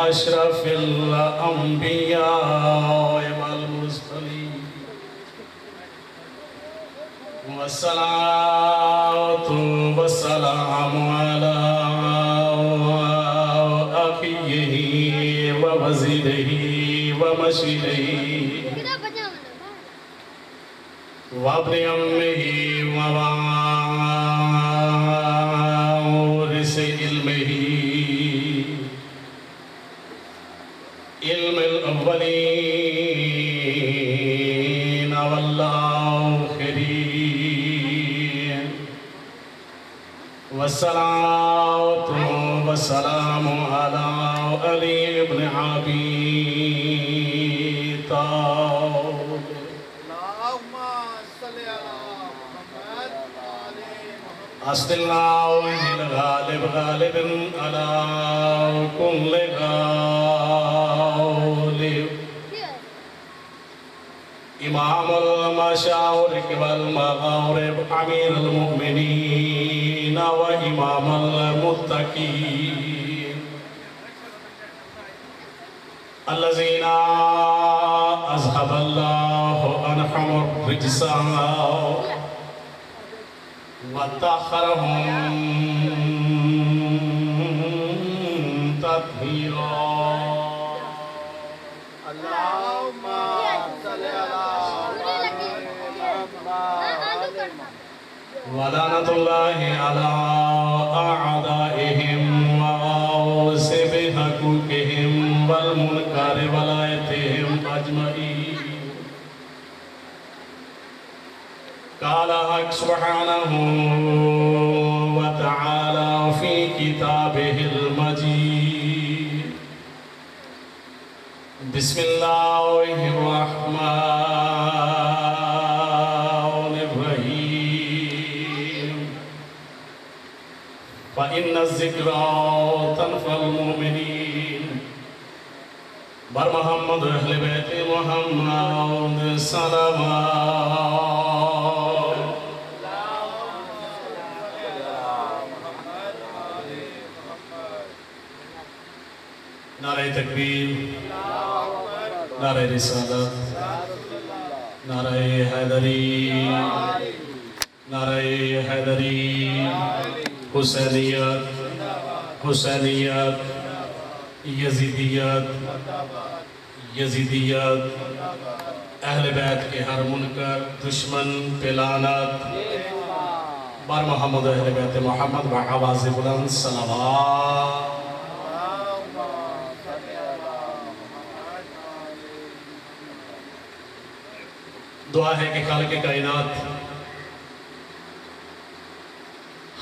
أشرف الأنبياء والمرسلين والصلاة والسلام على أخيه ووزيره ومشيره وابن أمه ووارث علمه علم الأولين والآخرين والصلاة والسلام على علي بن أبي طالب اللهم صل على محمد وعلى محمد. أسد الله الغالب غالب على كل غالب إمام المشارق والمغارب أمير المؤمنين وإمام المتقين الذين أذهب الله عنهم الرجس وطهرهم تطهيرا. اللهم صل على محمد. ولعنة الله على أعدائهم وأوصف حقوقهم والمنكر ولايتهم أجمعين. قال حق سبحانه وتعالى في كتابه المجيد بسم الله الرحمن الرحيم فإن الذكرى تنفع المؤمنين بر محمد اہل بیت محمد صلوات. نعرہ تکبیر، نعرہ رسالت، نعرہ حیدری، نعرہ حیدری، حسینیت، حسینیت، یزیدیت، یزیدیت، اہل بیت کے ہر منکر دشمن پہ لعنت. بر محمد اہل بیت محمد بآواز بلند صلوات. دعا ہے کہ خالق کائنات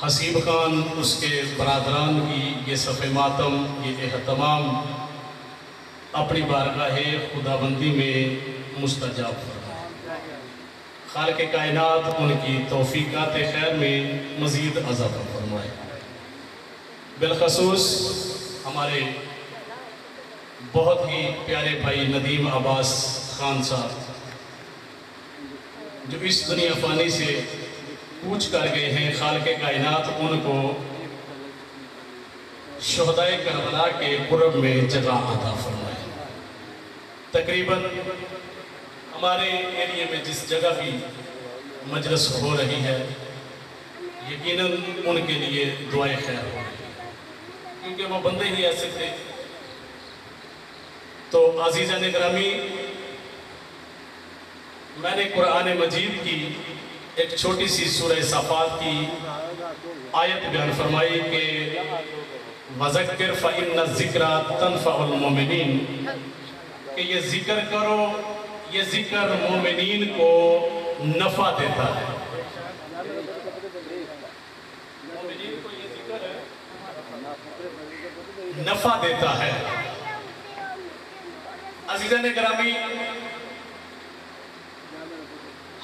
حسیب خان اس کے برادران کی یہ صف ماتم، یہ اہتمام اپنی بارگاہ خداوندی میں مستجاب فرمائے. خالق کائنات ان کی توفیقات خیر میں مزید اضافہ فرمائے. بالخصوص ہمارے بہت ہی پیارے بھائی ندیم عباس خان صاحب جو اس دنیا فانی سے کوچ کر گئے ہیں، خالق کائنات ان کو شہدائے کربلا کے قرب میں جگہ عطا فرمائے. تقریباً ہمارے ایریے میں جس جگہ بھی مجلس ہو رہی ہے یقیناً ان کے لیے دعائیں خیر ہو رہی ہے، کیونکہ وہ بندے ہی ایسے تھے. تو عزیزان گرامی، میں نے قرآن مجید کی ایک چھوٹی سی سورہ صافات کی آیت بیان فرمائی کہ وَذَكِّرْ فَإِنَّ الذِّكْرَى تَنْفَعُ الْمُؤْمِنِينَ، کہ یہ ذکر کرو، یہ ذکر مومنین کو نفع دیتا ہے. مومنین کو یہ ذکر نفع دیتا ہے. عزیزان گرامی،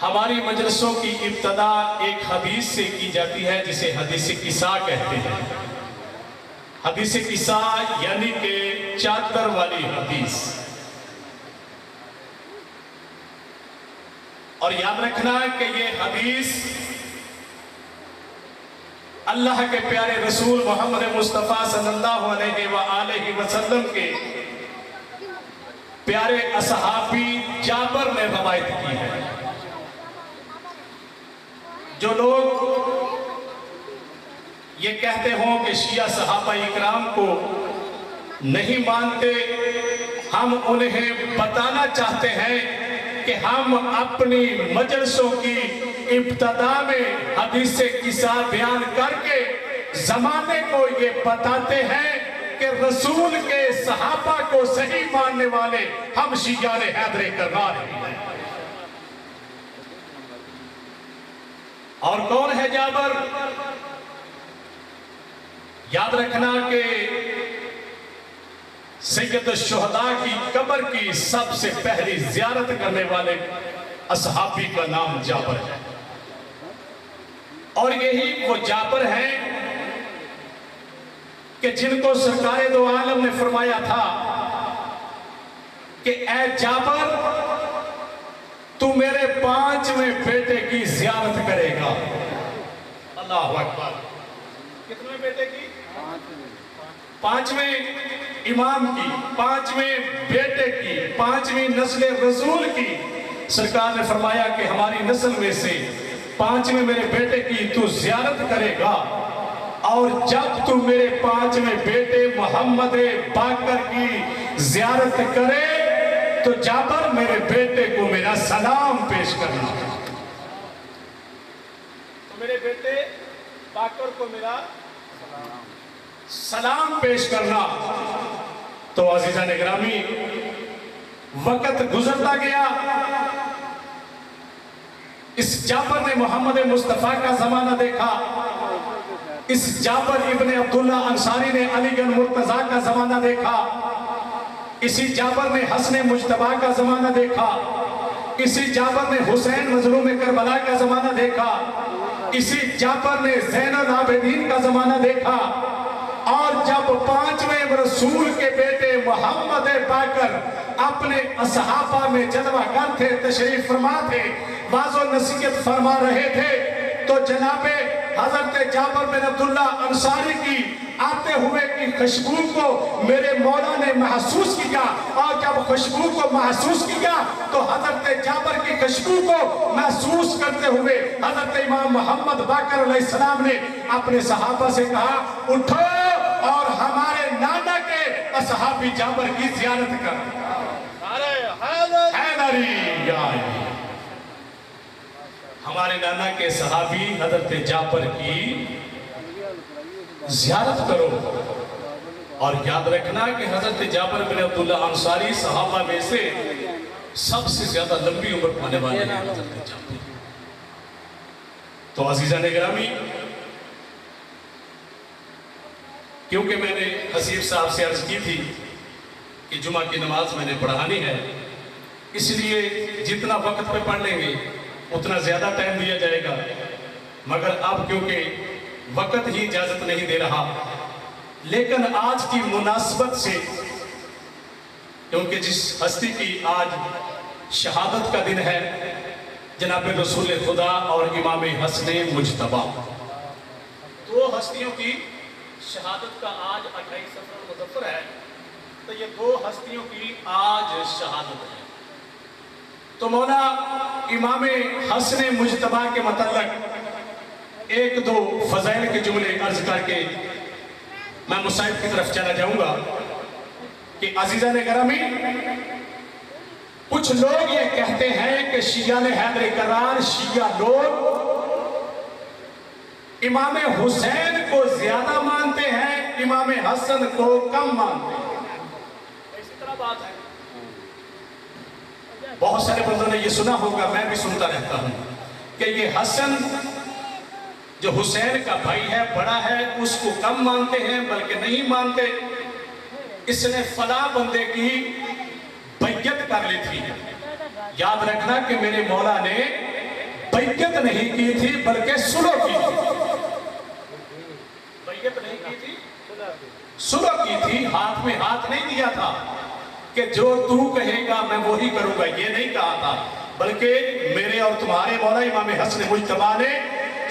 ہماری مجلسوں کی ابتدا ایک حدیث سے کی جاتی ہے جسے حدیث قصہ کہتے ہیں. حدیث قصہ یعنی کہ چادر والی حدیث. اور یاد رکھنا کہ یہ حدیث اللہ کے پیارے رسول محمد مصطفیٰ صلی اللہ علیہ وآلہ وسلم کے پیارے اصحابی جابر نے روایت کی ہے. جو لوگ یہ کہتے ہوں کہ شیعہ صحابہ اکرام کو نہیں مانتے، ہم انہیں بتانا چاہتے ہیں کہ ہم اپنی مجلسوں کی ابتدا میں حدیث قصہ بیان کر کے زمانے کو یہ بتاتے ہیں کہ رسول کے صحابہ کو صحیح ماننے والے ہم شیعہ حیدر کرار ہیں. اور کون ہے جابر؟ یاد رکھنا کہ سید الشہداء کی قبر کی سب سے پہلی زیارت کرنے والے اصحابی کا نام جابر ہے. اور یہی وہ جابر ہیں کہ جن کو سرکار دو عالم نے فرمایا تھا کہ اے جابر تو میرے 5ویں بیٹے کی زیارت کرے گا. اللہ اکبر. کتنے بیٹے کی؟ 5ویں امام کی، 5ویں بیٹے کی، 5ویں نسل رسول کی. سرکار نے فرمایا کہ ہماری نسل میں سے 5ویں میرے بیٹے کی تو زیارت کرے گا، اور جب تو میرے 5ویں بیٹے محمد باقر کی زیارت کرے تو جابر میرے بیٹے کو میرا سلام پیش کرنا. تو میرے بیٹے باقر کو میرا سلام پیش کرنا. تو عزیزان گرامی، وقت گزرتا گیا. اس جابر نے محمد مصطفیٰ کا زمانہ دیکھا. اس جابر ابن عبداللہ انصاری نے علی گڑھ مرتضیٰ کا زمانہ دیکھا. اسی جابر نے حسن مجتبیٰ کا زمانہ دیکھا. اسی جابر نے حسین مظلوم کربلا کا زمانہ دیکھا. اسی جابر نے زین العابدین کا زمانہ دیکھا. اور جب 5ویں رسول کے بیٹے محمد باقر اپنے اصحابہ میں جلوہ گر تھے، تشریف فرما تھے، واعظ و نصیحت فرما رہے تھے، تو جناب حضرت جابر بن عبداللہ انصاری کی آتے ہوئے کی خوشبو کو میرے مولا نے محسوس کیا. اور جب خوشبو کو محسوس کیا تو حضرت جابر کی خوشبو کو محسوس کرتے ہوئے حضرت امام محمد باقر علیہ السلام نے اپنے صحابہ سے کہا اٹھو اور ہمارے نانا کے اصحابی جابر کی زیارت کر. حیدری یا ہمارے نانا کے صحابی حضرت جابر کی زیارت کرو. اور یاد رکھنا کہ حضرت جابر بن عبداللہ انصاری صحابہ میں سے سب سے زیادہ لمبی عمر پانے والے ہیں حضرت جابر. تو عزیزان گرامی، کیونکہ میں نے حسیب صاحب سے عرض کی تھی کہ جمعہ کی نماز میں نے پڑھانی ہے، اس لیے جتنا وقت پہ پڑھ لیں گے اتنا زیادہ ٹائم دیا جائے گا. مگر اب کیونکہ وقت ہی اجازت نہیں دے رہا، لیکن آج کی مناسبت سے، کیونکہ جس ہستی کی آج شہادت کا دن ہے، جناب رسول خدا اور امام حسن مجتبیٰ، 2 ہستیوں کی شہادت کا آج 28 صفر مظفر ہے. تو یہ 2 ہستیوں کی آج شہادت ہے. تو مولا امام حسن مجتبیٰ کے متعلق 1-2 فضائل کے جملے عرض کر کے میں مصائب کی طرف چلا جاؤں گا کہ عزیزان گرامی، کچھ لوگ یہ کہتے ہیں کہ شیعہ حیدر کرار، شیعہ لوگ امام حسین کو زیادہ مانتے ہیں، امام حسن کو کم مانتے ہیں. اسی طرح بات ہے. بہت سارے بندوں نے یہ سنا ہوگا، میں بھی سنتا رہتا ہوں کہ یہ حسن جو حسین کا بھائی ہے، بڑا ہے، اس کو کم مانتے ہیں بلکہ نہیں مانتے. اس نے فلاں بندے کی بیعت کر لی تھی. یاد رکھنا کہ میرے مولا نے بیعت نہیں کی تھی بلکہ صلح کی تھی. بیعت نہیں کی تھی، صلح کی تھی. ہاتھ میں ہاتھ نہیں دیا تھا کہ جو تو کہے گا میں وہی کروں گا، یہ نہیں کہا تھا، بلکہ میرے اور تمہارے مولا امام حسن مجتبیٰ نے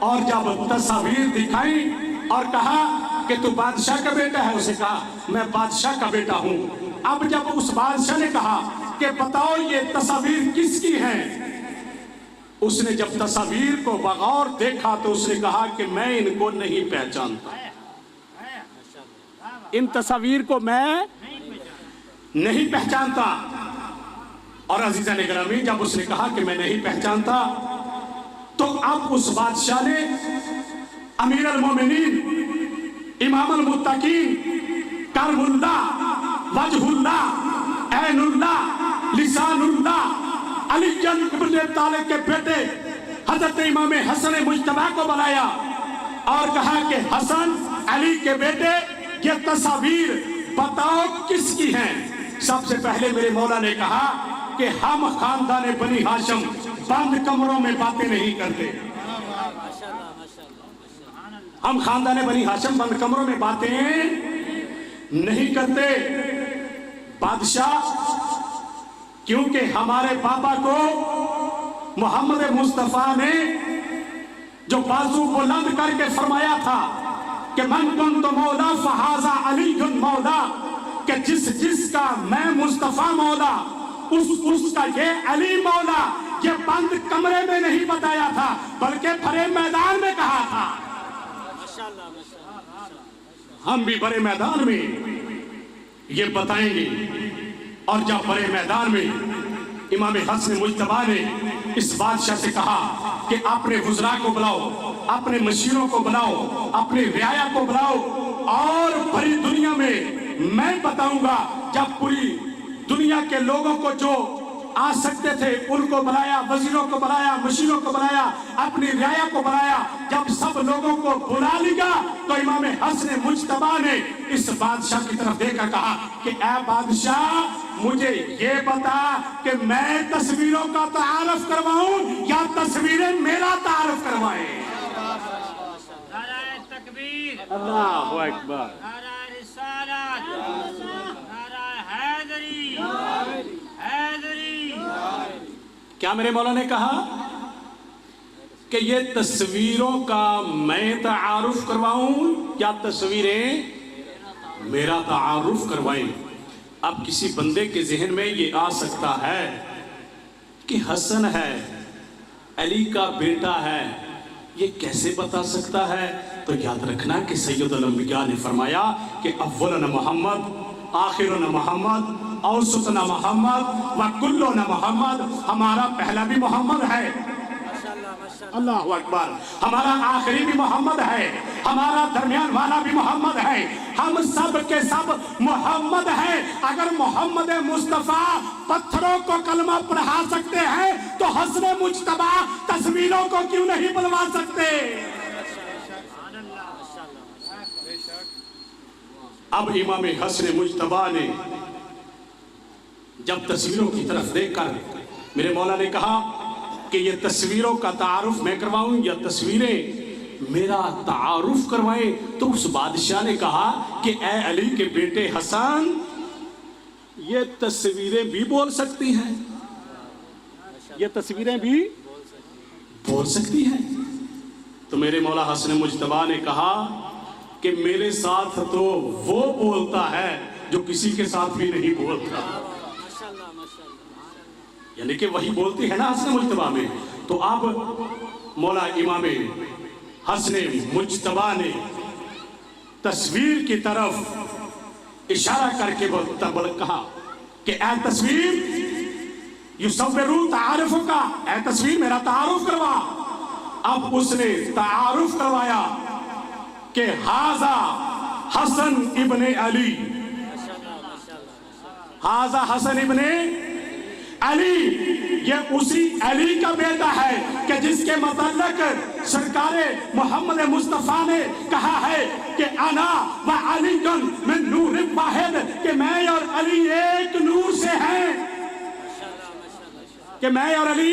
اور جب تصاویر دکھائی اور کہا کہ تو بادشاہ کا بیٹا ہے، اسے کہا میں بادشاہ کا بیٹا ہوں۔ اب جب اس بادشاہ نے کہا کہ بتاؤ یہ تصاویر کس کی ہیں، اس نے جب تصاویر کو بغور دیکھا تو اس نے کہا کہ میں ان کو نہیں پہچانتا، ان تصاویر کو میں نہیں پہچانتا۔ اور عزیزان گرامی جب اس نے کہا کہ میں نہیں پہچانتا تو اب اس بادشاہ نے امیر المومنین، امام المتقین، کرم اللہ، وجہ اللہ، عین اللہ، لسان اللہ، علی ابن ابی طالب کے بیٹے حضرت امام حسن مجتبی کو بلایا اور کہا کہ حسن علی کے بیٹے یہ تصاویر بتاؤ کس کی ہیں۔ سب سے پہلے میرے مولا نے کہا کہ ہم خاندان بنی ہاشم بند کمروں میں باتیں نہیں کرتے، ہم خاندان بنی ہاشم بند کمروں میں باتیں نہیں کرتے۔ بادشاہ کیونکہ ہمارے پاپا کو محمد مصطفیٰ نے جو بازو بلند کر کے فرمایا تھا کہ من کنت مولا فہذا علی مولا، کہ جس کا میں مصطفیٰ مولا اس کا یہ علی مولا، یہ بند کمرے میں نہیں بتایا تھا بلکہ بھرے میدان میں کہا تھا۔ ہم بھی بڑے میدان میں یہ بتائیں گے۔ اور جب بڑے میدان میں امام حسن مجتبی نے اس بادشاہ سے کہا کہ اپنے وزراء کو بلاؤ، اپنے مشیروں کو بلاؤ، اپنے رعایا کو بلاؤ، اور بڑی دنیا میں بتاؤں گا۔ جب پوری دنیا کے لوگوں کو جو آ سکتے تھے ان کو بلایا، وزیروں کو بلایا، مشیروں کو بلایا، اپنی رعایا کو بلایا۔ جب سب لوگوں کو بلا لیا تو امام حسن مجتبی نے اس بادشاہ کی طرف دیکھ کر کہا کہ اے بادشاہ مجھے یہ بتا کہ میں تصویروں کا تعارف کرواؤں یا تصویریں میرا تعارف کروائیں۔ نعرہ تکبیر، اللہ اکبر، نعرہ رسالت، نعرہ حیدری، حیدری۔ کیا میرے مولا نے کہا کہ یہ تصویروں کا میں تعارف کرواؤں یا تصویریں میرا تعارف کروائیں؟ اب کسی بندے کے ذہن میں یہ آ سکتا ہے کہ حسن ہے، علی کا بیٹا ہے، یہ کیسے بتا سکتا ہے؟ تو یاد رکھنا کہ سید الانبیاء نے فرمایا کہ اولنا محمد، آخرنا محمد، اوسطنا محمد و کلنا محمد۔ ہمارا پہلا بھی محمد ہے، اللہ اکبر، ہمارا آخری بھی محمد ہے، ہمارا درمیان والا بھی محمد ہے، ہم سب کے سب محمد ہیں۔ اگر محمد مصطفیٰ پتھروں کو کلمہ پڑھا سکتے ہیں تو حسن مجتبی تصویروں کو کیوں نہیں بلوا سکتے؟ اب امام حسن مجتبی نے جب تصویروں کی طرف دیکھ کر میرے مولا نے کہا کہ یہ تصویروں کا تعارف میں کرواؤں یا تصویریں میرا تعارف کروائیں، تو اس بادشاہ نے کہا کہ اے علی کے بیٹے حسن، یہ تصویریں بھی بول سکتی ہیں، یہ تصویریں بھی بول سکتی ہیں۔ تو میرے مولا حسن مجتبی نے کہا کہ میرے ساتھ تو وہ بولتا ہے جو کسی کے ساتھ بھی نہیں بولتا، یعنی کہ وہی بولتی ہے نا حسن مجتبی میں۔ تو اب مولا امام حسن مجتبی نے تصویر کی طرف اشارہ کر کے کہا کہ اے تصویر یصوروا تعارفک، اے تصویر میرا تعارف کروا۔ اب اس نے تعارف کروایا کہ ھذا حسن ابن علی، ھذا حسن ابن علی، یہ اسی علی کا بیٹا ہے کہ جس کے متعلق سرکار محمد مصطفیٰ نے کہا ہے کہ انا و علی من نور واحد، کہ میں اور علی ایک نور سے ہیں، کہ میں اور علی